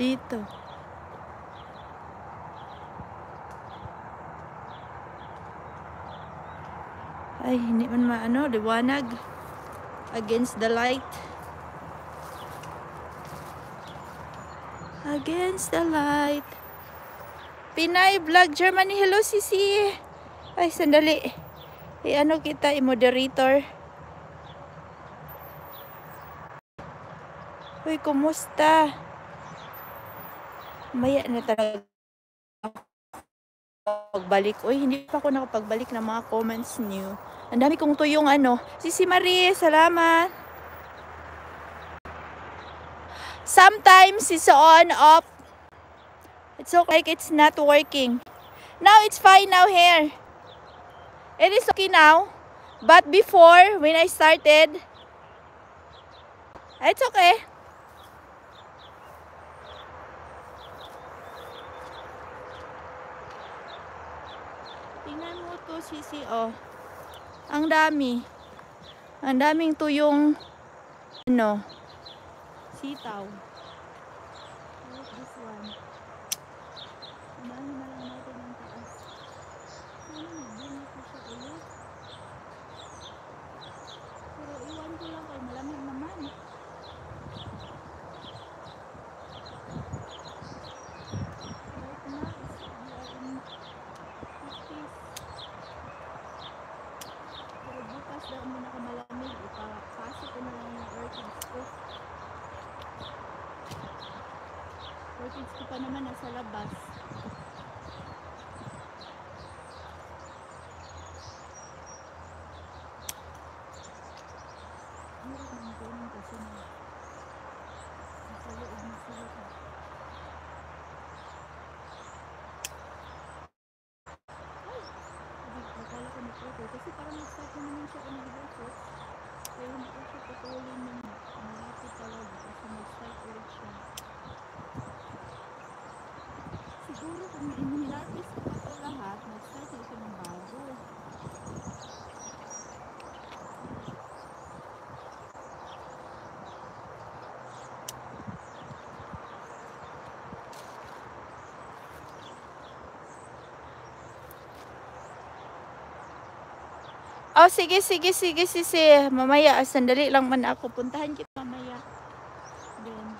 Dito. Ay, hindi man maano, liwanag. Against the light. Against the light. Pinay Vlog Germany. Hello, Sisi. Ay, sandali. I-ano kita, i-moderator. Uy, kumusta? Maya na talaga pagbalik. Uy, hindi pa ako nakapagbalik ng mga comments niyo. Ang dami kong tuyong ano. Sisi Marie, salamat. Sometimes it's on, off. It's okay, like it's not working. Now it's fine now here. It is okay now. But before, when I started, it's okay. Tingnan mo to, Sisi, oh. Ang dami. Ang daming tuyong, ano, sitaw. Like this one. Unahin na lang natin ang taas. Sana nagbuno ko siya ulit. Pero iwan ko lang kay malamig naman. Right now is we are in 50s. Pero bukas daw muna ka malamig. Ipapasok ko na lang yung orchids ko. Orchids ko pa naman nasa labas. Hirap ng ganun kasi na nasa loob na sila. Ay! Akala ko na-photo kasi parang nag-start na naman siya umibot. Pero hindi ko siya patuloy ng malapit talaga kasi nag-start ulit siya. Siguro kung inilapis ko pa ito lahat, nag-start na siya ng bago. Oh, sige, Sisi. Mamaya, sandali lang man ako. Puntahan kita mamaya. Then,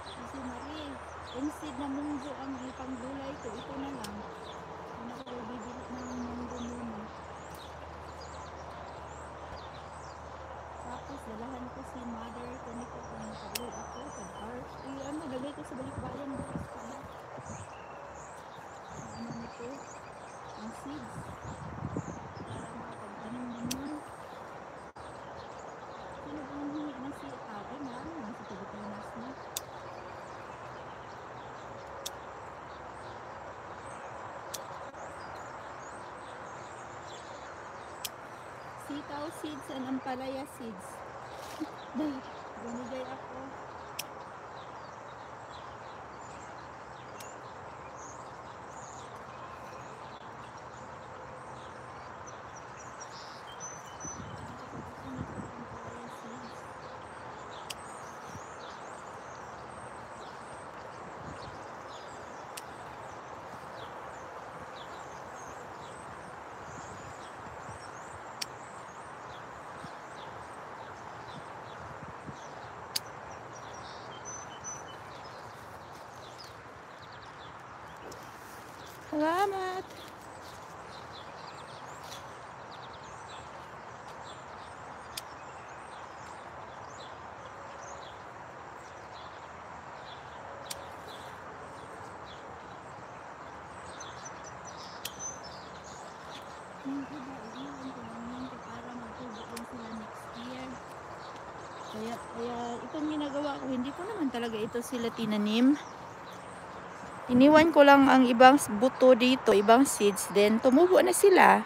Sisi Marie, instead na munggo ang ipang-gulay ko, ito na lang. Hindi ako bibili ng munggo muna. Tapos, dalahan ko si mother ko nito kung nakauwi ako. Pag-art. Ano, lagay ko sa balikbayan bukas pa ba? Ano nito? Ang seeds. Para makapag-anim naman. Sino bang hingi na si Ate? Marami naman sa Pilipinas na. Sitaw seeds and ampalaya seeds. Bumigay ako. Salamat. Yung iba, iiwan ko lang yun para magtubuan sila next year. Kaya itong ginagawa ko, hindi ko naman talaga ito sila tinanim. Iniwan ko lang ang ibang buto dito, ibang seeds, then tumubo na sila.